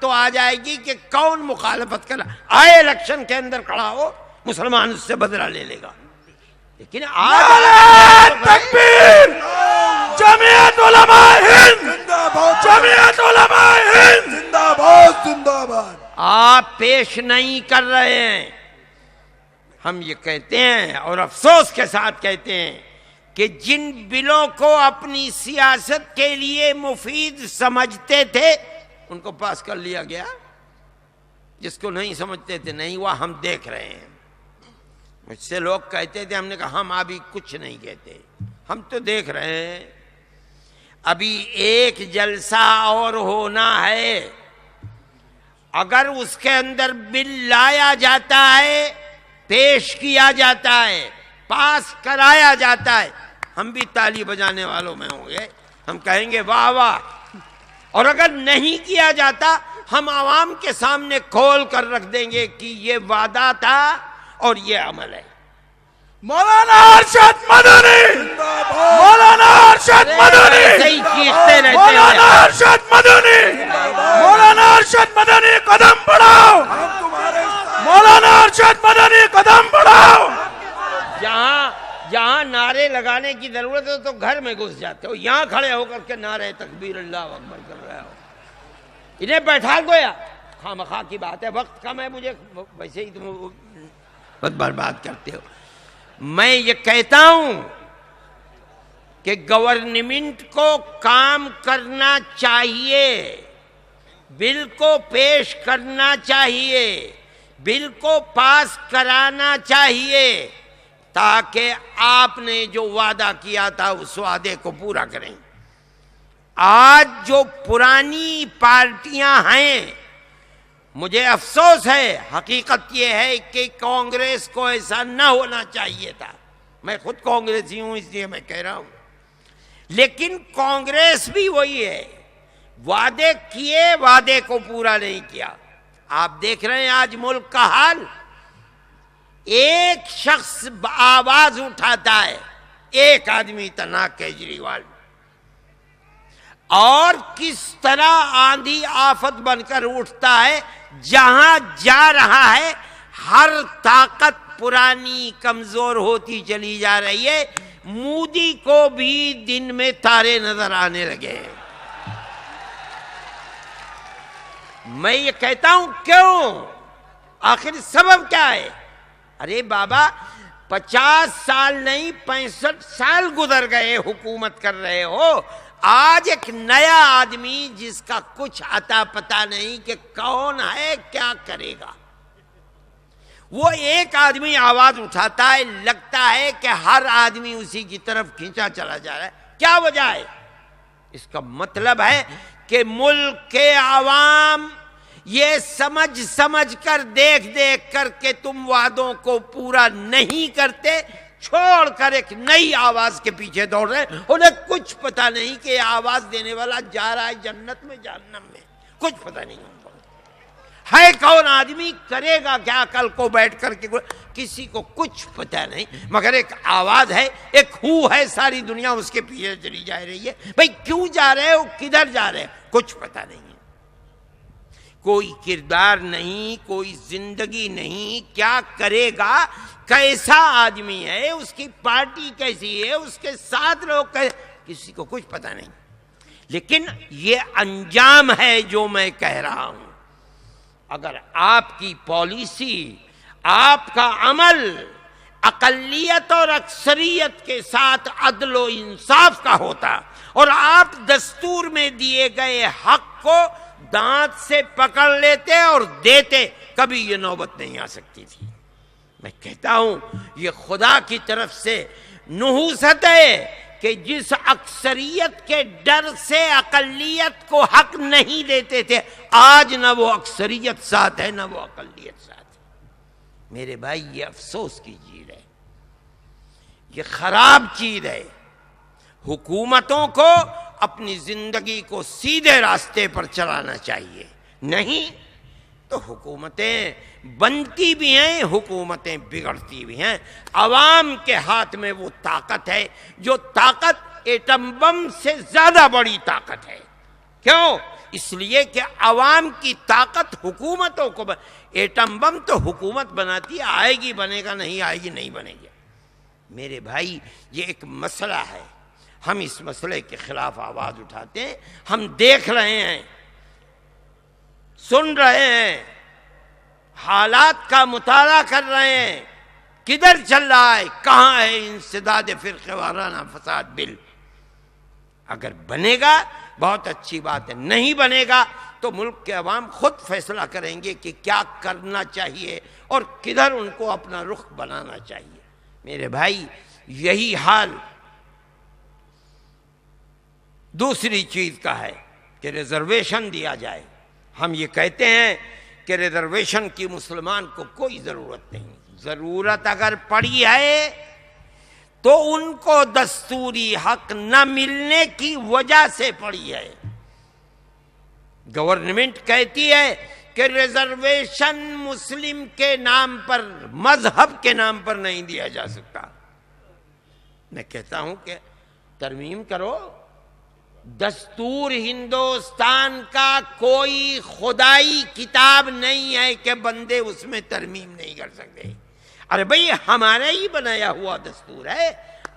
تو آ جائے گی کہ کون مخالفت کرا آئے الیکشن کے اندر کھڑا ہو مسلمان اس سے بدلہ لے لے گا. لیکن تکبیر جمعیت علماء ہند زندہ باد جمعیت علماء ہند زندہ باد زندہ باد. آپ پیش نہیں کر رہے ہیں. ہم یہ کہتے ہیں اور افسوس کے ساتھ کہتے ہیں کہ جن بلوں کو اپنی سیاست کے لیے مفید سمجھتے تھے ان کو پاس کر لیا گیا. جس کو نہیں سمجھتے تھے نہیں ہوا. ہم دیکھ رہے ہیں. مجھ سے لوگ کہتے تھے, ہم نے کہا ہم ابھی کچھ نہیں کہتے, ہم تو دیکھ رہے ہیں. ابھی ایک جلسہ اور ہونا ہے. اگر اس کے اندر بل لایا جاتا ہے, پیش کیا جاتا ہے, پاس کرایا جاتا ہے, ہم بھی تالی بجانے والوں میں ہوں گے. ہم کہیں گے واہ واہ. اور اگر نہیں کیا جاتا ہم عوام کے سامنے کھول کر رکھ دیں گے کہ یہ وعدہ تھا اور یہ عمل ہے. مولانا ارشد مدنی مولانا ارشد مدنی صحیح چیختے رہتے مولانا ہیں. ارشد مدنی مولانا ارشد مدنی قدم بڑھاؤ ہم تمہارے مولانا ارشد مدنی قدم بڑھاؤ. جہاں نعرے لگانے کی ضرورت ہے تو گھر میں گھس جاتے ہو. یہاں کھڑے ہو کر کے نعرے تکبیر اللہ اکبر کر رہے ہو. انہیں بیٹھا گویا خواہ مخواہ کی بات ہے. وقت کم ہے مجھے, ویسے ہی تم وقت برباد کرتے ہو. میں یہ کہتا ہوں کہ گورنمنٹ کو کام کرنا چاہیے, بل کو پیش کرنا چاہیے, بل کو پاس کرانا چاہیے تاکہ آپ نے جو وعدہ کیا تھا اس وعدے کو پورا کریں. آج جو پرانی پارٹیاں ہیں, مجھے افسوس ہے, حقیقت یہ ہے کہ کانگریس کو ایسا نہ ہونا چاہیے تھا. میں خود کانگریسی ہوں اس لیے میں کہہ رہا ہوں. لیکن کانگریس بھی وہی ہے, وعدے کیے, وعدے کو پورا نہیں کیا. آپ دیکھ رہے ہیں آج ملک کا حال. ایک شخص آواز اٹھاتا ہے, ایک آدمی تنہا کیجریوال, اور کس طرح آندھی آفت بن کر اٹھتا ہے. جہاں جا رہا ہے ہر طاقت پرانی کمزور ہوتی چلی جا رہی ہے. مودی کو بھی دن میں تارے نظر آنے لگے. میں یہ کہتا ہوں کیوں, آخر سبب کیا ہے؟ ارے بابا 50 سال نہیں 65 سال گزر گئے حکومت کر رہے ہو. آج ایک نیا آدمی جس کا کچھ عطا پتہ نہیں کہ کون ہے کیا کرے گا, وہ ایک آدمی آواز اٹھاتا ہے, لگتا ہے کہ ہر آدمی اسی کی طرف کھینچا چلا جا رہا ہے. کیا وجہ ہے؟ اس کا مطلب ہے کہ ملک کے عوام یہ سمجھ کر دیکھ کر کے تم وعدوں کو پورا نہیں کرتے, چھوڑ کر ایک نئی آواز کے پیچھے دوڑ رہے. انہیں کچھ پتہ نہیں کہ آواز دینے والا جا رہا ہے جنت میں جہنم میں, کچھ پتہ نہیں ان کو ہے. کون آدمی کرے گا کیا کل کو بیٹھ کر کے, کسی کو کچھ پتہ نہیں. مگر ایک آواز ہے, ایک ہو ہے, ساری دنیا اس کے پیچھے چلی جا رہی ہے. بھئی کیوں جا رہے ہو, کدھر جا رہے ہو, کچھ پتہ نہیں. کوئی کردار نہیں, کوئی زندگی نہیں. کیا کرے گا, کیسا آدمی ہے, اس کی پارٹی کیسی ہے, اس کے ساتھ لوگ کسی کو کچھ پتہ نہیں. لیکن یہ انجام ہے جو میں کہہ رہا ہوں. اگر آپ کی پالیسی, آپ کا عمل اقلیت اور اکثریت کے ساتھ عدل و انصاف کا ہوتا اور آپ دستور میں دیے گئے حق کو دانت سے پکڑ لیتے اور دیتے, کبھی یہ نوبت نہیں آ سکتی تھی. میں کہتا ہوں یہ خدا کی طرف سے نحوست ہے کہ جس اکثریت کے ڈر سے اقلیت کو حق نہیں دیتے تھے, آج نہ وہ اکثریت ساتھ ہے نہ وہ اقلیت ساتھ ہے. میرے بھائی یہ افسوس کی چیز ہے, یہ خراب چیز ہے. حکومتوں کو اپنی زندگی کو سیدھے راستے پر چلانا چاہیے. نہیں تو حکومتیں بنتی بھی ہیں, حکومتیں بگڑتی بھی ہیں. عوام کے ہاتھ میں وہ طاقت ہے جو طاقت ایٹم بم سے زیادہ بڑی طاقت ہے. کیوں؟ اس لیے کہ عوام کی طاقت حکومتوں کو ایٹم بم تو حکومت بناتی ہے، آئے گی بنے گا، نہیں آئے گی نہیں بنے گی۔ میرے بھائی یہ ایک مسئلہ ہے، ہم اس مسئلے کے خلاف آواز اٹھاتے ہیں، ہم دیکھ رہے ہیں، سن رہے ہیں، حالات کا مطالعہ کر رہے ہیں، کدھر چل رہا ہے، کہاں ہے انسداد فرقے وارانہ فساد بل۔ اگر بنے گا بہت اچھی بات ہے، نہیں بنے گا تو ملک کے عوام خود فیصلہ کریں گے کہ کیا کرنا چاہیے اور کدھر ان کو اپنا رخ بنانا چاہیے۔ میرے بھائی یہی حال دوسری چیز کا ہے کہ ریزرویشن دیا جائے۔ ہم یہ کہتے ہیں کہ ریزرویشن کی مسلمان کو کوئی ضرورت نہیں، ضرورت اگر پڑی ہے تو ان کو دستوری حق نہ ملنے کی وجہ سے پڑی ہے۔ گورنمنٹ کہتی ہے کہ ریزرویشن مسلم کے نام پر، مذہب کے نام پر نہیں دیا جا سکتا۔ میں کہتا ہوں کہ ترمیم کرو، دستور ہندوستان کا کوئی خدائی کتاب نہیں ہے کہ بندے اس میں ترمیم نہیں کر سکتے۔ ارے بھئی ہمارا ہی بنایا ہوا دستور ہے،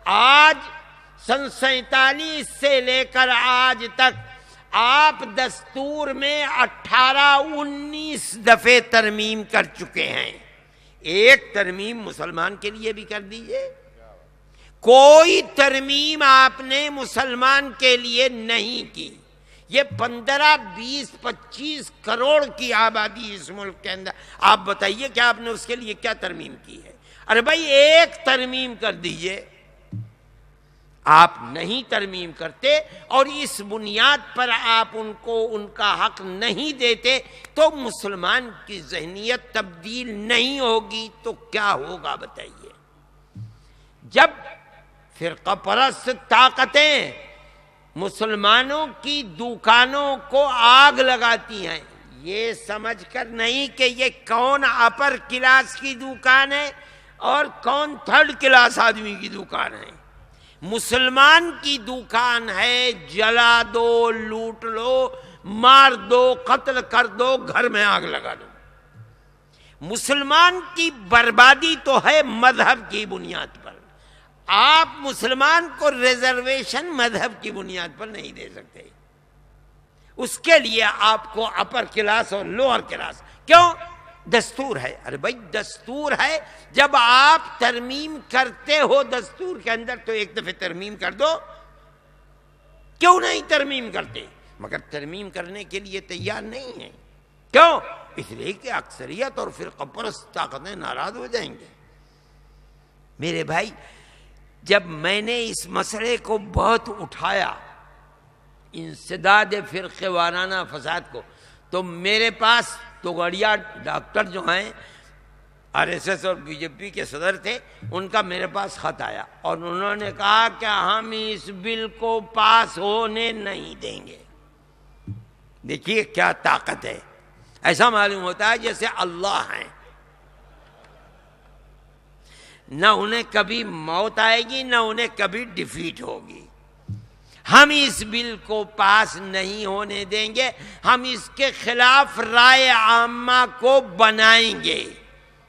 آج سن 47 سے لے کر آج تک آپ دستور میں 18-19 دفعے ترمیم کر چکے ہیں، ایک ترمیم مسلمان کے لیے بھی کر دیجئے۔ کوئی ترمیم آپ نے مسلمان کے لیے نہیں کی۔ یہ 15-20-25 کروڑ کی آبادی اس ملک کے اندر، آپ بتائیے کہ آپ نے اس کے لیے کیا ترمیم کی ہے؟ ارے بھائی ایک ترمیم کر دیجئے، آپ نہیں ترمیم کرتے اور اس بنیاد پر آپ ان کو ان کا حق نہیں دیتے تو مسلمان کی ذہنیت تبدیل نہیں ہوگی تو کیا ہوگا بتائیے؟ جب فرقہ پرست طاقتیں مسلمانوں کی دکانوں کو آگ لگاتی ہیں، یہ سمجھ کر نہیں کہ یہ کون اپر کلاس کی دکان ہے اور کون تھرڈ کلاس آدمی کی دکان ہے، مسلمان کی دکان ہے، جلا دو، لوٹ لو، مار دو، قتل کر دو، گھر میں آگ لگا دو۔ مسلمان کی بربادی تو ہے مذہب کی بنیاد پر، آپ مسلمان کو ریزرویشن مذہب کی بنیاد پر نہیں دے سکتے، اس کے لیے آپ کو اپر کلاس اور لوور کلاس، کیوں؟ دستور ہے۔ ارے بھائی دستور ہے، جب آپ ترمیم کرتے ہو دستور کے اندر تو ایک دفعہ ترمیم کر دو، کیوں نہیں ترمیم کرتے؟ مگر ترمیم کرنے کے لیے تیار نہیں ہیں، کیوں؟ اس لیے کہ اکثریت اور فرقہ پرست طاقتیں ناراض ہو جائیں گے۔ میرے بھائی جب میں نے اس مسئلے کو بہت اٹھایا، انسداد فرقے وارانہ فساد کو، تو میرے پاس توگڑیا ڈاکٹر جو ہیں RSS اور BJP کے صدر تھے، ان کا میرے پاس خط آیا اور انہوں نے کہا کہ ہم اس بل کو پاس ہونے نہیں دیں گے۔ دیکھیے کیا طاقت ہے، ایسا معلوم ہوتا ہے جیسے اللہ ہیں، نہ انہیں کبھی موت آئے گی نہ انہیں کبھی ڈیفیٹ ہوگی۔ ہم اس بل کو پاس نہیں ہونے دیں گے، ہم اس کے خلاف رائے عامہ کو بنائیں گے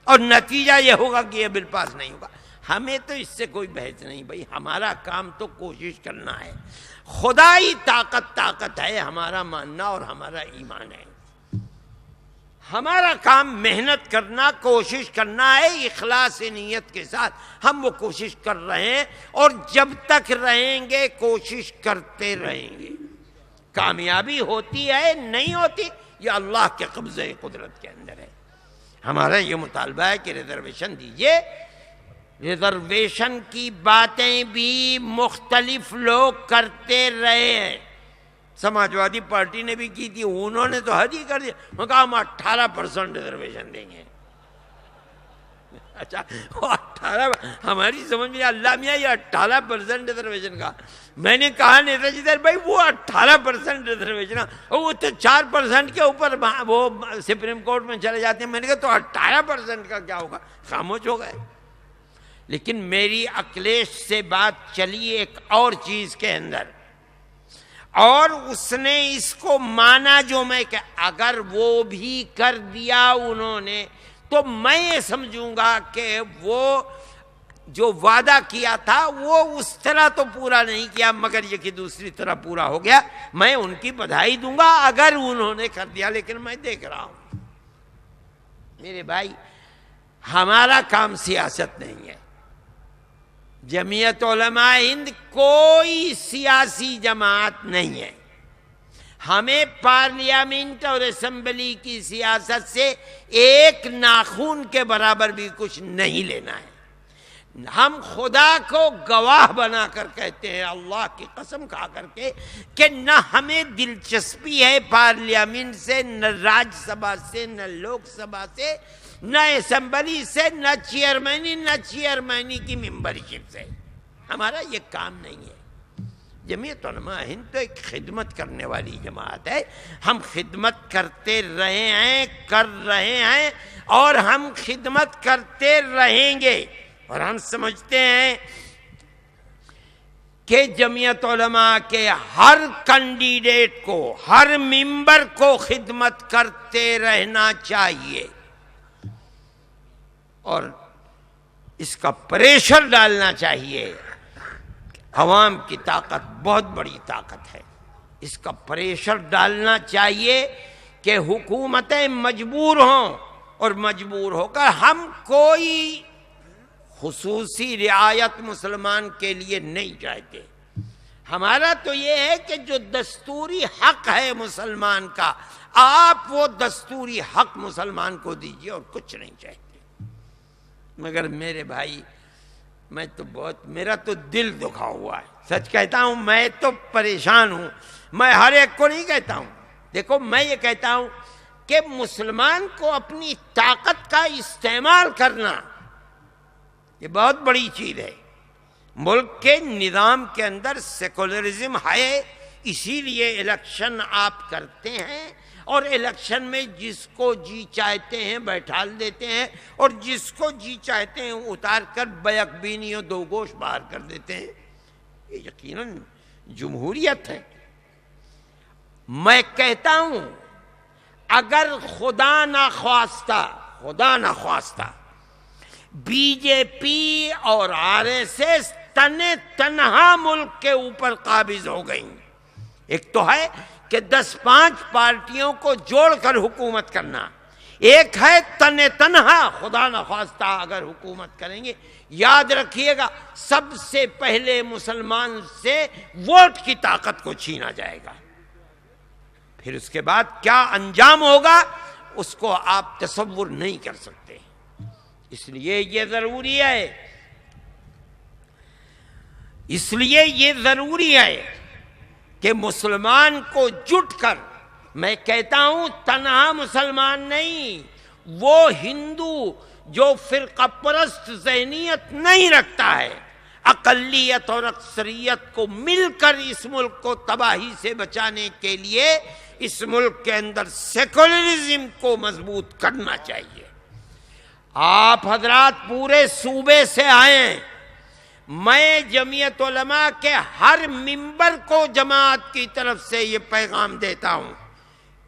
اور نتیجہ یہ ہوگا کہ یہ بل پاس نہیں ہوگا۔ ہمیں تو اس سے کوئی بحث نہیں، بھائی ہمارا کام تو کوشش کرنا ہے، خدائی طاقت ہے ہمارا ماننا اور ہمارا ایمان ہے، ہمارا کام محنت کرنا، کوشش کرنا ہے، اخلاص نیت کے ساتھ ہم وہ کوشش کر رہے ہیں اور جب تک رہیں گے کوشش کرتے رہیں گے۔ کامیابی ہوتی ہے نہیں ہوتی یہ اللہ کے قبضے قدرت کے اندر ہے۔ ہمارا یہ مطالبہ ہے کہ ریزرویشن دیجئے۔ ریزرویشن کی باتیں بھی مختلف لوگ کرتے رہے ہیں، سماجوادی پارٹی نے بھی کی تھی، انہوں نے تو حد ہی کر دیا، انہوں نے کہا ہم 18% ریزرویشن دیں گے۔ اچھا وہ 18 ہماری سمجھ میں اللہ میاں یہ 18% ریزرویشن کا، میں نے کہا نیتا جی بھائی وہ 18% ریزرویشن، وہ تو 4% کے اوپر وہ سپریم کورٹ میں چلے جاتے ہیں، میں نے کہا تو 18% کا کیا ہوگا، خاموش ہو گئے۔ لیکن میری اکلیش سے بات چلی ایک اور چیز کے اندر، اور اس نے اس کو مانا جو میں کہ اگر وہ بھی کر دیا انہوں نے تو میں یہ سمجھوں گا کہ وہ جو وعدہ کیا تھا وہ اس طرح تو پورا نہیں کیا مگر یہ کہ دوسری طرح پورا ہو گیا. میں ان کی بدھائی دوں گا اگر انہوں نے کر دیا. لیکن میں دیکھ رہا ہوں میرے بھائی ہمارا کام سیاست نہیں ہے. جمعیت علماء ہند کوئی سیاسی جماعت نہیں ہے. ہمیں پارلیمنٹ اور اسمبلی کی سیاست سے ایک ناخون کے برابر بھی کچھ نہیں لینا ہے. ہم خدا کو گواہ بنا کر کہتے ہیں اللہ کی قسم کھا کر کے کہ نہ ہمیں دلچسپی ہے پارلیمنٹ سے، نہ راج سبھا سے، نہ لوک سبھا سے، نہ اسمبلی سے، نہ چیئرمینی کی ممبرشپ سے. ہمارا یہ کام نہیں ہے. جمعیت علماء ہند تو ایک خدمت کرنے والی جماعت ہے. ہم خدمت کرتے رہے ہیں، کر رہے ہیں اور ہم خدمت کرتے رہیں گے. اور ہم سمجھتے ہیں کہ جمعیت علماء کے ہر کینڈیڈیٹ کو، ہر ممبر کو خدمت کرتے رہنا چاہیے اور اس کا پریشر ڈالنا چاہیے. عوام کی طاقت بہت بڑی طاقت ہے. اس کا پریشر ڈالنا چاہیے کہ حکومتیں مجبور ہوں اور مجبور ہو کر ہم کوئی خصوصی رعایت مسلمان کے لیے نہیں چاہتے. ہمارا تو یہ ہے کہ جو دستوری حق ہے مسلمان کا آپ وہ دستوری حق مسلمان کو دیجیے اور کچھ نہیں چاہتے. مگر میرے بھائی میں تو میرا تو دل دکھا ہوا ہے. سچ کہتا ہوں میں تو پریشان ہوں. میں ہر ایک کو نہیں کہتا ہوں. دیکھو میں یہ کہتا ہوں کہ مسلمان کو اپنی طاقت کا استعمال کرنا یہ بہت بڑی چیز ہے. ملک کے نظام کے اندر سیکولرزم ہے، اسی لیے الیکشن آپ کرتے ہیں اور الیکشن میں جس کو جی چاہتے ہیں بیٹھال دیتے ہیں اور جس کو جی چاہتے ہیں اتار کر بیک بینی اور دو گوش باہر کر دیتے ہیں. یہ یقیناً جمہوریت ہے. میں کہتا ہوں اگر خدا نخواستہ بی جے پی اور آر ایس ایس تنہا ملک کے اوپر قابض ہو گئیں. ایک تو ہے کہ 10-5 پارٹیوں کو جوڑ کر حکومت کرنا، ایک ہے تنہا خدا نخواستہ اگر حکومت کریں گے. یاد رکھیے گا سب سے پہلے مسلمان سے ووٹ کی طاقت کو چھینا جائے گا. پھر اس کے بعد کیا انجام ہوگا اس کو آپ تصور نہیں کر سکتے. اس لیے یہ ضروری ہے کہ مسلمان کو جٹ کر، میں کہتا ہوں تنہا مسلمان نہیں، وہ ہندو جو فرقہ پرست ذہنیت نہیں رکھتا ہے، اقلیت اور اکثریت کو مل کر اس ملک کو تباہی سے بچانے کے لیے اس ملک کے اندر سیکولرزم کو مضبوط کرنا چاہیے. آپ حضرات پورے صوبے سے آئے ہیں. میں جمعیت علماء کے ہر ممبر کو جماعت کی طرف سے یہ پیغام دیتا ہوں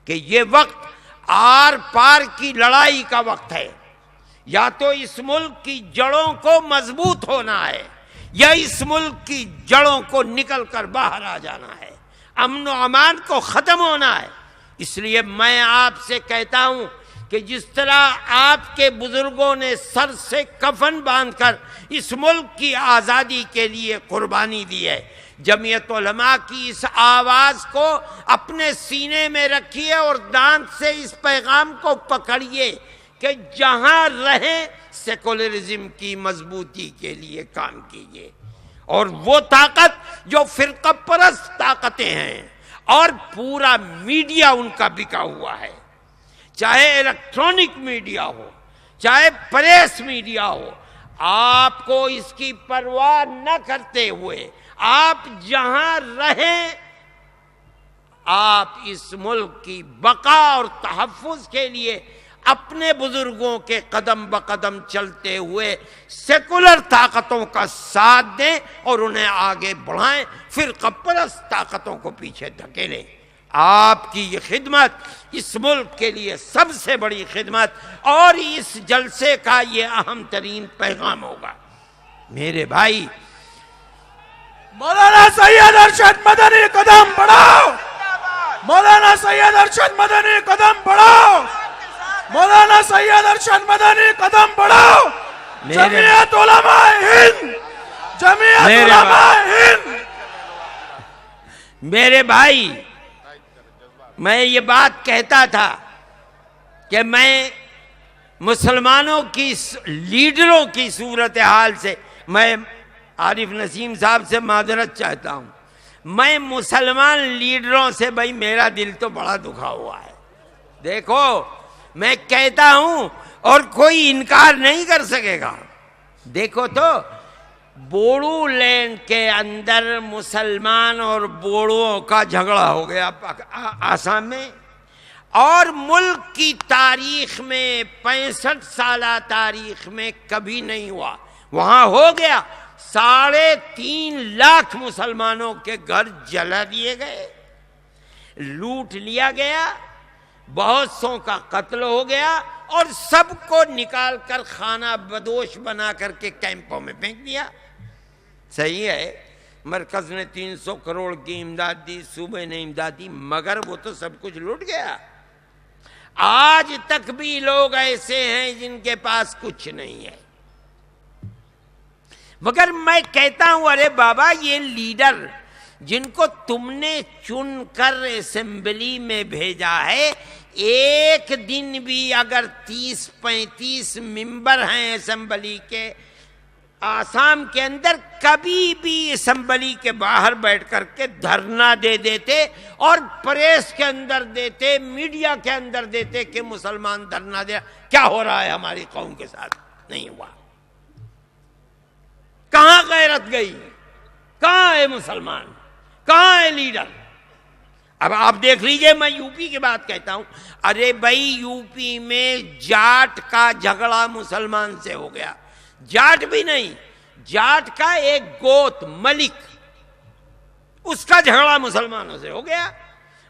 کہ یہ وقت آر پار کی لڑائی کا وقت ہے. یا تو اس ملک کی جڑوں کو مضبوط ہونا ہے یا اس ملک کی جڑوں کو نکل کر باہر آ جانا ہے. امن و امان کو ختم ہونا ہے. اس لیے میں آپ سے کہتا ہوں کہ جس طرح آپ کے بزرگوں نے سر سے کفن باندھ کر اس ملک کی آزادی کے لیے قربانی دی ہے، جمعیت علماء کی اس آواز کو اپنے سینے میں رکھیے اور دانت سے اس پیغام کو پکڑیے کہ جہاں رہیں سیکولرزم کی مضبوطی کے لیے کام کیجیے. اور وہ طاقت جو فرقہ پرست طاقتیں ہیں اور پورا میڈیا ان کا بکا ہوا ہے، چاہے الیکٹرانک میڈیا ہو چاہے پریس میڈیا ہو، آپ کو اس کی پرواہ نہ کرتے ہوئے آپ جہاں رہیں آپ اس ملک کی بقا اور تحفظ کے لیے اپنے بزرگوں کے قدم بقدم چلتے ہوئے سیکولر طاقتوں کا ساتھ دیں اور انہیں آگے بڑھائیں، فرقہ پرست طاقتوں کو پیچھے دھکیلیں۔ آپ کی یہ خدمت اس ملک کے لیے سب سے بڑی خدمت اور اس جلسے کا یہ اہم ترین پیغام ہوگا۔ میرے بھائی، مولانا سید ارشد مدنی قدم بڑھاؤ، مولانا سید ارشد مدنی قدم بڑھاؤ، مولانا سید ارشد مدنی قدم بڑھاؤ۔ جمعیت علماء ہند، جمعیت علماء ہند۔ میرے بھائی، میں یہ بات کہتا تھا کہ میں مسلمانوں کی لیڈروں کی صورتحال سے، میں عارف نسیم صاحب سے معذرت چاہتا ہوں، میں مسلمان لیڈروں سے بھائی میرا دل تو بڑا دکھا ہوا ہے۔ دیکھو میں کہتا ہوں اور کوئی انکار نہیں کر سکے گا۔ دیکھو تو بوڑو لینڈ کے اندر مسلمان اور بوڑوؤں کا جھگڑا ہو گیا آسام میں، اور ملک کی تاریخ میں 65 سالہ تاریخ میں کبھی نہیں ہوا۔ وہاں ہو گیا 3.5 لاکھ مسلمانوں کے گھر جلا دیے گئے، لوٹ لیا گیا، بہت سو کا قتل ہو گیا، اور سب کو نکال کر خانہ بدوش بنا کر کے کیمپوں میں پھینک دیا۔ صحیح ہے، مرکز نے 300 کروڑ کی امداد دی، صوبے نے امداد دی، مگر وہ تو سب کچھ لوٹ گیا۔ آج تک بھی لوگ ایسے ہیں جن کے پاس کچھ نہیں ہے۔ مگر میں کہتا ہوں ارے بابا، یہ لیڈر جن کو تم نے چن کر اسمبلی میں بھیجا ہے، ایک دن بھی اگر 30-35 ممبر ہیں اسمبلی کے آسام کے اندر، کبھی بھی اسمبلی کے باہر بیٹھ کر کے دھرنا دے دیتے اور پریس کے اندر دیتے، میڈیا کے اندر دیتے کہ مسلمان دھرنا دے، کیا ہو رہا ہے ہماری قوم کے ساتھ؟ نہیں ہوا۔ کہاں غیرت گئی؟ کہاں ہے مسلمان؟ کہاں ہے لیڈر؟ اب آپ دیکھ لیجئے، میں یو پی کی بات کہتا ہوں، ارے بھائی یو پی میں جاٹ کا جھگڑا مسلمان سے ہو گیا، جاٹ بھی نہیں، جاٹ کا ایک گوت ملک، اس کا جھگڑا مسلمانوں سے ہو گیا۔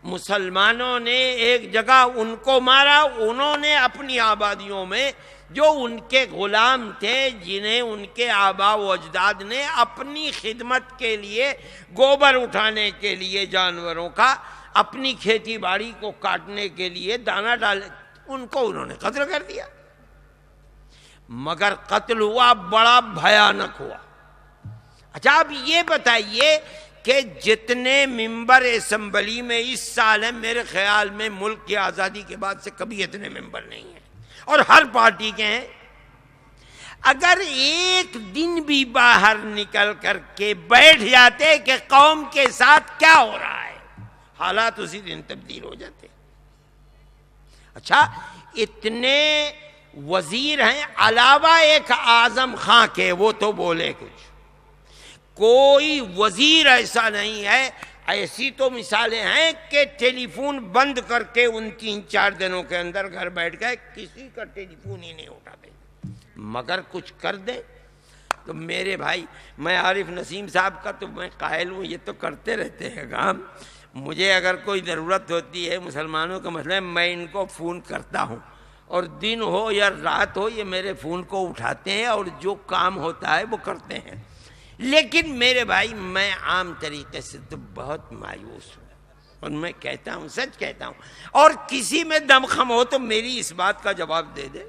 مسلمانوں نے ایک جگہ ان کو مارا، انہوں نے اپنی آبادیوں میں جو ان کے غلام تھے، جنہیں ان کے آبا و اجداد نے اپنی خدمت کے لیے، گوبر اٹھانے کے لیے جانوروں کا، اپنی کھیتی باڑی کو کاٹنے کے لیے دانا ڈالے، ان کو انہوں نے قتل کر دیا۔ مگر قتل ہوا بڑا بھیانک ہوا۔ اچھا اب یہ بتائیے کہ جتنے ممبر اسمبلی میں اس سال ہیں، میرے خیال میں ملک کی آزادی کے بعد سے کبھی اتنے ممبر نہیں ہیں، اور ہر پارٹی کے ہیں، اگر ایک دن بھی باہر نکل کر کے بیٹھ جاتے کہ قوم کے ساتھ کیا ہو رہا ہے، حالات اسی دن تبدیل ہو جاتے۔ اچھا اتنے وزیر ہیں علاوہ ایک اعظم خان کے، وہ تو بولے کچھ، کوئی وزیر ایسا نہیں ہے۔ ایسی تو مثالیں ہیں کہ ٹیلی فون بند کر کے ان 3-4 دنوں کے اندر گھر بیٹھ گئے، کسی کا ٹیلی فون ہی نہیں اٹھاتے، مگر کچھ کر دیں تو میرے بھائی، میں عارف نسیم صاحب کا تو میں قائل ہوں، یہ تو کرتے رہتے ہیں کام۔ مجھے اگر کوئی ضرورت ہوتی ہے مسلمانوں کا مسئلہ ہے، میں ان کو فون کرتا ہوں، اور دن ہو یا رات ہو یہ میرے فون کو اٹھاتے ہیں اور جو کام ہوتا ہے وہ کرتے ہیں۔ لیکن میرے بھائی، میں عام طریقے سے تو بہت مایوس ہوں، اور میں کہتا ہوں، سچ کہتا ہوں، اور کسی میں دم خم ہو تو میری اس بات کا جواب دے دے۔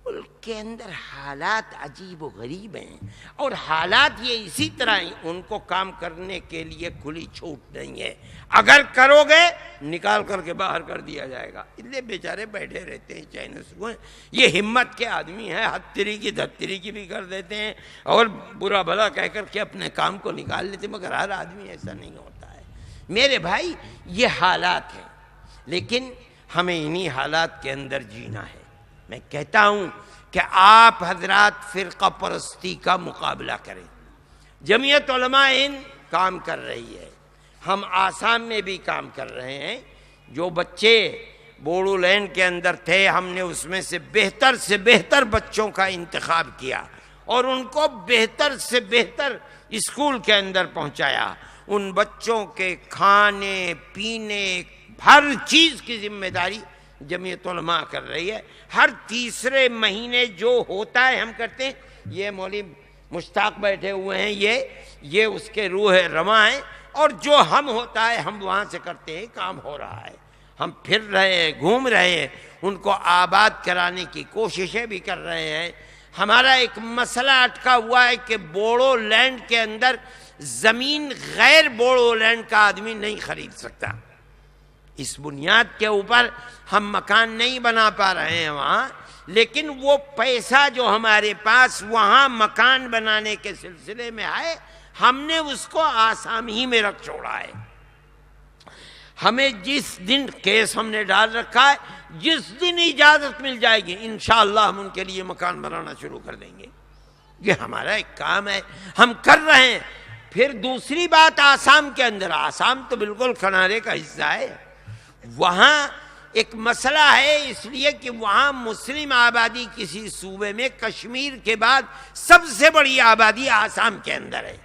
ملک کے اندر حالات عجیب و غریب ہیں، اور حالات یہ اسی طرح ہیں، ان کو کام کرنے کے لیے کھلی چھوٹ نہیں ہے۔ اگر کرو گے نکال کر کے باہر کر دیا جائے گا۔ اتنے بیچارے بیٹھے رہتے ہیں چین سکون، یہ ہمت کے آدمی ہیں، ہتری کی دھتری کی بھی کر دیتے ہیں اور برا بھلا کہہ کر کے اپنے کام کو نکال لیتے، مگر ہر آدمی ایسا نہیں ہوتا ہے۔ میرے بھائی یہ حالات ہیں، لیکن ہمیں انہی حالات کے اندر جینا ہے۔ میں کہتا ہوں کہ آپ حضرات فرقہ پرستی کا مقابلہ کریں۔ جمعیت علماء ہند کام کر رہی ہے، ہم آسام میں بھی کام کر رہے ہیں۔ جو بچے بوڑو لینڈ کے اندر تھے، ہم نے اس میں سے بہتر بچوں کا انتخاب کیا اور ان کو بہتر سے بہتر اسکول کے اندر پہنچایا۔ ان بچوں کے کھانے پینے ہر چیز کی ذمہ داری جمعیت علماء کر رہی ہے۔ ہر تیسرے مہینے جو ہوتا ہے ہم کرتے ہیں۔ یہ مولوی مشتاق بیٹھے ہوئے ہیں، یہ اس کے روح رواں ہیں، اور جو ہم ہوتا ہے ہم وہاں سے کرتے ہیں، کام ہو رہا ہے۔ ہم پھر رہے ہیں، گھوم رہے ہیں، ان کو آباد کرانے کی کوششیں بھی کر رہے ہیں۔ ہمارا ایک مسئلہ اٹکا ہوا ہے کہ بوڑو لینڈ کے اندر زمین غیر بوڑو لینڈ کا آدمی نہیں خرید سکتا۔ اس بنیاد کے اوپر ہم مکان نہیں بنا پا رہے ہیں وہاں، لیکن وہ پیسہ جو ہمارے پاس وہاں مکان بنانے کے سلسلے میں ہے، ہم نے اس کو آسام ہی میں رکھ چھوڑا ہے۔ ہمیں جس دن کیس ہم نے ڈال رکھا ہے، جس دن اجازت مل جائے گی انشاءاللہ ہم ان کے لیے مکان بنانا شروع کر دیں گے۔ یہ ہمارا ایک کام ہے، ہم کر رہے ہیں۔ پھر دوسری بات آسام کے اندر، آسام تو بالکل کنارے کا حصہ ہے، وہاں ایک مسئلہ ہے، اس لیے کہ وہاں مسلم آبادی کسی صوبے میں کشمیر کے بعد سب سے بڑی آبادی آسام کے اندر ہے۔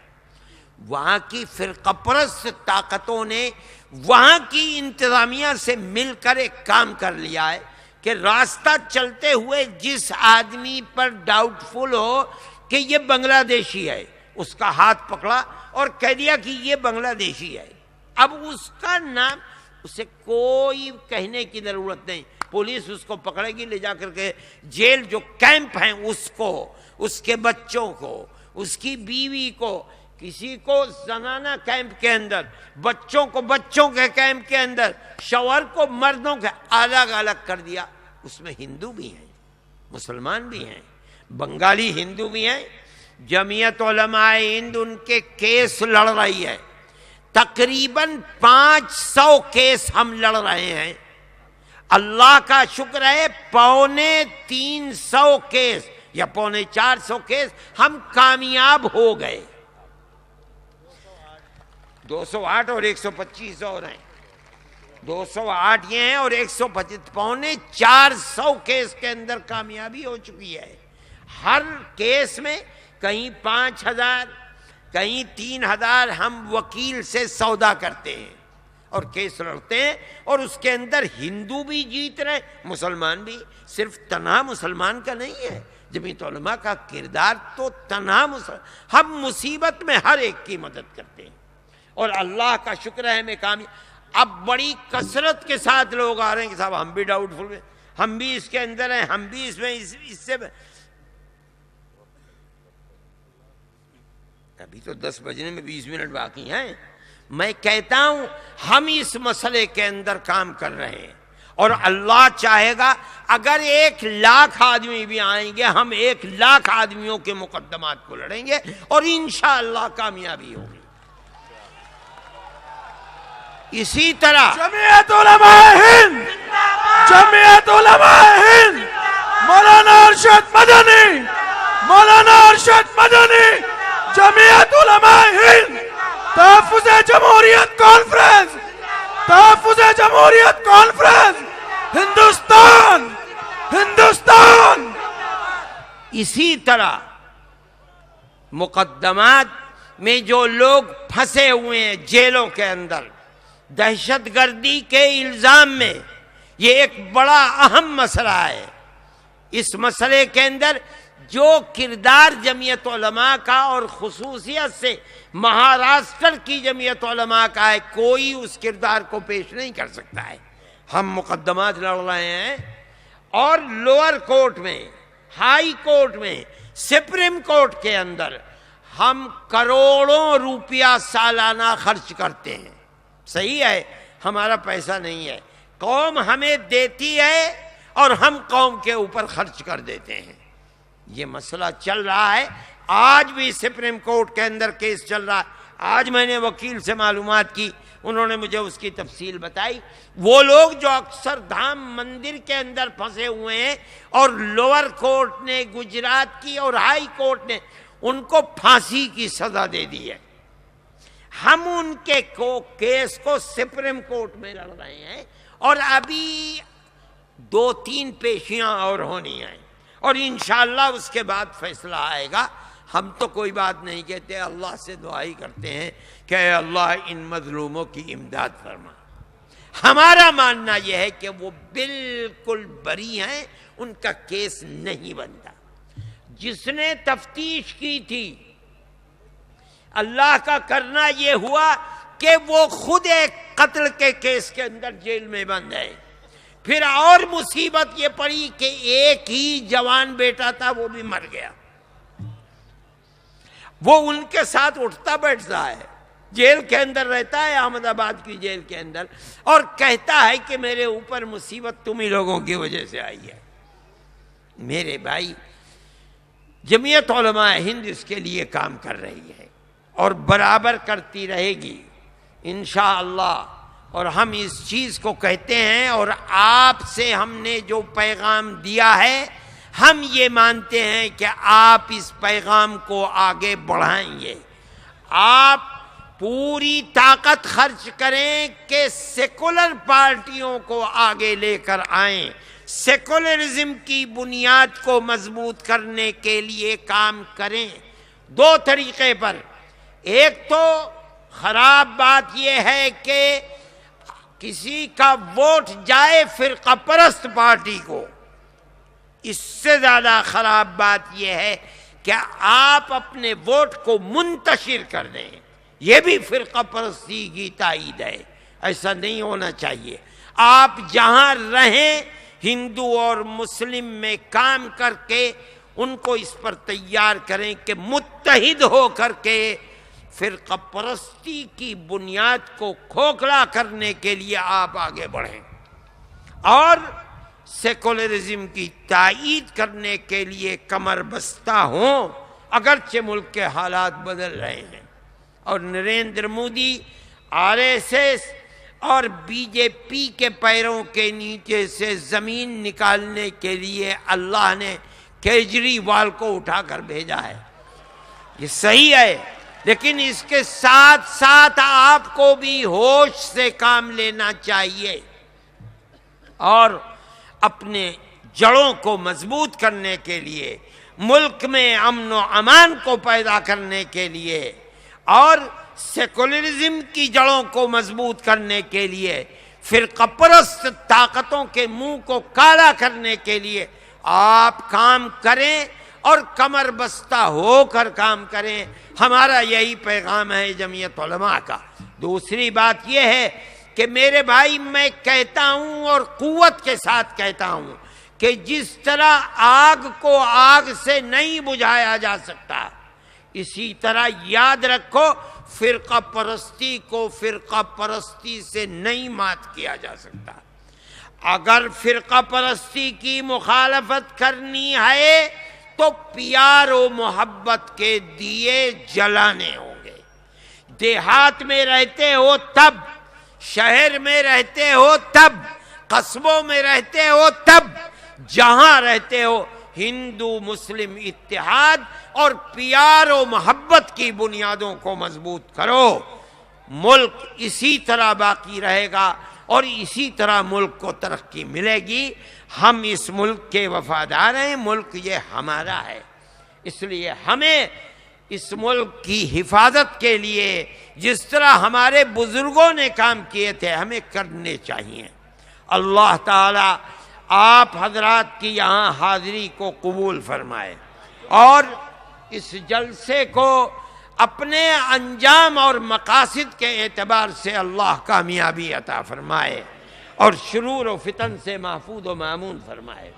وہاں کی فرقہ پرست طاقتوں نے وہاں کی انتظامیہ سے مل کر ایک کام کر لیا ہے کہ راستہ چلتے ہوئے جس آدمی پر ڈاؤٹ فل ہو کہ یہ بنگلہ دیشی ہے، اس کا ہاتھ پکڑا اور کہہ دیا کہ یہ بنگلہ دیشی ہے۔ اب اس کا نام، اسے کوئی کہنے کی ضرورت نہیں، پولیس اس کو پکڑے گی، لے جا کر کے جیل جو کیمپ ہیں اس کو، اس کے بچوں کو، اس کی بیوی کو، کسی کو زنانہ کیمپ کے اندر، بچوں کو بچوں کے کیمپ کے اندر، شوہر کو مردوں کے الگ الگ کر دیا۔ اس میں ہندو بھی ہیں، مسلمان بھی ہیں، بنگالی ہندو بھی ہیں۔ جمعیت علماء ہند ان کے کیس لڑ رہی ہے، تقریباً 500 کیس ہم لڑ رہے ہیں۔ اللہ کا شکر ہے 350 کیس یا 450 کیس ہم کامیاب ہو گئے۔ 208 اور 125 اور ہیں، 208 یہ ہیں اور 125، 450 کیس کے اندر کامیابی ہو چکی ہے۔ ہر کیس میں کہیں 5000 کہیں 3000 ہم وکیل سے سودا کرتے ہیں اور کیس لڑتے ہیں، اور اس کے اندر ہندو بھی جیت رہے، مسلمان بھی۔ صرف تنہا مسلمان کا نہیں ہے، جمعیت علماء کا کردار تو تنہا ہم مصیبت میں ہر ایک کی مدد کرتے ہیں، اور اللہ کا شکر ہے ہمیں کامیاب۔ اب بڑی کثرت کے ساتھ لوگ آ رہے ہیں کہ صاحب ہم بھی ڈاؤٹ فل ہیں، ہم بھی اس کے اندر ہیں، ہم بھی اس میں اس سے ابھی تو 10 بجنے میں 20 منٹ باقی ہیں۔ میں کہتا ہوں ہم اس مسئلے کے اندر کام کر رہے ہیں، اور اللہ چاہے گا اگر 1,00,000 آدمی بھی آئیں گے، ہم 1,00,000 آدمیوں کے مقدمات کو لڑیں گے اور انشاءاللہ کامیابی ہوگی۔ اسی طرح جمعیت علماء ہند، جمعیت علماء ہند، مولانا ارشد مدنی، مولانا ارشد مدنی، جمعیت علماء ہند، تحفظ جمہوریت کانفرنس، تحفظ جمہوریت کانفرنس، ہندوستان، ہندوستان۔ اسی طرح مقدمات میں جو لوگ پھنسے ہوئے ہیں جیلوں کے اندر دہشت گردی کے الزام میں، یہ ایک بڑا اہم مسئلہ ہے۔ اس مسئلے کے اندر جو کردار جمعیت علماء کا اور خصوصیت سے مہاراشٹر کی جمعیت علماء کا ہے، کوئی اس کردار کو پیش نہیں کر سکتا ہے۔ ہم مقدمات لڑ رہے ہیں، اور لوور کورٹ میں، ہائی کورٹ میں، سپریم کورٹ کے اندر ہم کروڑوں روپیہ سالانہ خرچ کرتے ہیں۔ صحیح ہے، ہمارا پیسہ نہیں ہے، قوم ہمیں دیتی ہے اور ہم قوم کے اوپر خرچ کر دیتے ہیں۔ یہ مسئلہ چل رہا ہے، آج بھی سپریم کورٹ کے اندر کیس چل رہا ہے۔ آج میں نے وکیل سے معلومات کی، انہوں نے مجھے اس کی تفصیل بتائی۔ وہ لوگ جو اکثر دھام مندر کے اندر پھنسے ہوئے ہیں، اور لوور کورٹ نے، گجرات کی اور ہائی کورٹ نے ان کو پھانسی کی سزا دے دی ہے، ہم ان کے کیس کو سپریم کورٹ میں لڑ رہے ہیں۔ اور ابھی 2-3 پیشیاں اور ہونی ہیں، اور انشاءاللہ اس کے بعد فیصلہ آئے گا۔ ہم تو کوئی بات نہیں کہتے، اللہ سے دعا ہی کرتے ہیں کہ اے اللہ ان مظلوموں کی امداد فرما۔ ہمارا ماننا یہ ہے کہ وہ بالکل بری ہیں، ان کا کیس نہیں بنتا۔ جس نے تفتیش کی تھی، اللہ کا کرنا یہ ہوا کہ وہ خود ایک قتل کے کیس کے اندر جیل میں بند ہے۔ پھر اور مصیبت یہ پڑی کہ ایک ہی جوان بیٹا تھا، وہ بھی مر گیا۔ وہ ان کے ساتھ اٹھتا بیٹھتا ہے، جیل کے اندر رہتا ہے، احمد آباد کی جیل کے اندر، اور کہتا ہے کہ میرے اوپر مصیبت تم ہی لوگوں کی وجہ سے آئی ہے۔ میرے بھائی، جمعیت علماء ہند اس کے لیے کام کر رہی ہے اور برابر کرتی رہے گی انشاءاللہ۔ اور ہم اس چیز کو کہتے ہیں، اور آپ سے ہم نے جو پیغام دیا ہے، ہم یہ مانتے ہیں کہ آپ اس پیغام کو آگے بڑھائیں گے۔ آپ پوری طاقت خرچ کریں کہ سیکولر پارٹیوں کو آگے لے کر آئیں، سیکولرزم کی بنیاد کو مضبوط کرنے کے لیے کام کریں۔ 2 طریقے پر، ایک تو خراب بات یہ ہے کہ کسی کا ووٹ جائے فرقہ پرست پارٹی کو، اس سے زیادہ خراب بات یہ ہے کہ آپ اپنے ووٹ کو منتشر کر دیں، یہ بھی فرقہ پرستی کی تائید ہے۔ ایسا نہیں ہونا چاہیے۔ آپ جہاں رہیں، ہندو اور مسلم میں کام کر کے ان کو اس پر تیار کریں کہ متحد ہو کر کے فرقہ پرستی کی بنیاد کو کھوکھلا کرنے کے لیے آپ آگے بڑھیں، اور سیکولرزم کی تائید کرنے کے لیے کمر بستہ ہوں، اگرچہ ملک کے حالات بدل رہے ہیں۔ اور نریندر مودی RSS اور BJP کے پیروں کے نیچے سے زمین نکالنے کے لیے اللہ نے کیجریوال کو اٹھا کر بھیجا ہے، یہ صحیح ہے، لیکن اس کے ساتھ ساتھ آپ کو بھی ہوش سے کام لینا چاہیے، اور اپنے جڑوں کو مضبوط کرنے کے لیے، ملک میں امن و امان کو پیدا کرنے کے لیے، اور سیکولرزم کی جڑوں کو مضبوط کرنے کے لیے، فرقہ پرست طاقتوں کے منہ کو کالا کرنے کے لیے آپ کام کریں اور کمر بستہ ہو کر کام کریں۔ ہمارا یہی پیغام ہے جمعیت علماء کا۔ دوسری بات یہ ہے کہ میرے بھائی، میں کہتا ہوں اور قوت کے ساتھ کہتا ہوں کہ جس طرح آگ کو آگ سے نہیں بجھایا جا سکتا، اسی طرح یاد رکھو فرقہ پرستی کو فرقہ پرستی سے نہیں مات کیا جا سکتا۔ اگر فرقہ پرستی کی مخالفت کرنی ہے تو پیار و محبت کے دیے جلانے ہوں گے۔ دیہات میں رہتے ہو تب، شہر میں رہتے ہو تب، قصبوں میں رہتے ہو تب، جہاں رہتے ہو، ہندو مسلم اتحاد اور پیار و محبت کی بنیادوں کو مضبوط کرو۔ ملک اسی طرح باقی رہے گا اور اسی طرح ملک کو ترقی ملے گی۔ ہم اس ملک کے وفادار ہیں، ملک یہ ہمارا ہے، اس لیے ہمیں اس ملک کی حفاظت کے لیے جس طرح ہمارے بزرگوں نے کام کیے تھے ہمیں کرنے چاہیے۔ اللہ تعالی آپ حضرات کی یہاں حاضری کو قبول فرمائے اور اس جلسے کو اپنے انجام اور مقاصد کے اعتبار سے اللہ کامیابی عطا فرمائے اور شرور و فتن سے محفوظ و مامون فرمائے۔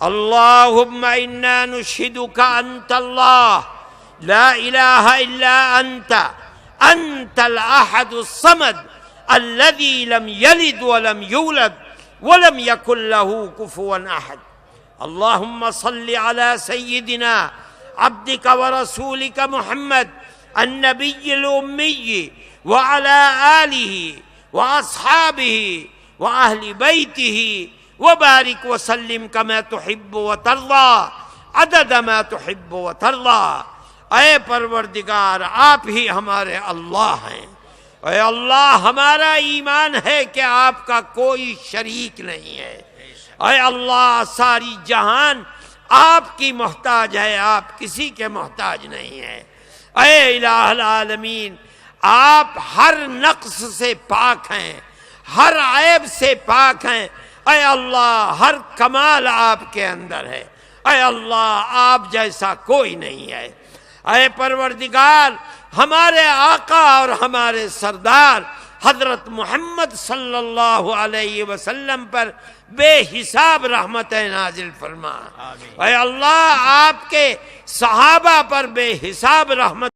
اللہم انا نشہدک انت اللہ لا الہ الا انت انت الاحد الصمد الذي لم يلد ولم يولد ولم يكن له كفوا احد۔ اللهم صل على سيدنا عبدك ورسولك محمد النبي الأمي وعلى آله وأصحابه وأهل بيته وبارك وسلم كما تحب وترضى عدد ما تحب وترضى۔ اے پروردگار، آپ ہی ہمارے اللہ ہیں اے اللہ ہمارا ایمان ہے کہ آپ کا کوئی شریک نہیں ہے. اے اللہ ساری جہان آپ کی محتاج ہے، آپ کسی کے محتاج نہیں ہے. اے الہ العالمین آپ ہر نقص سے پاک ہیں، ہر عیب سے پاک ہیں. اے اللہ ہر کمال آپ کے اندر ہے. اے اللہ آپ جیسا کوئی نہیں ہے. اے پروردگار ہمارے آقا اور ہمارے سردار حضرت محمد صلی اللہ علیہ وسلم پر بے حساب رحمتیں نازل فرما. اے اللہ آپ کے صحابہ پر بے حساب رحمت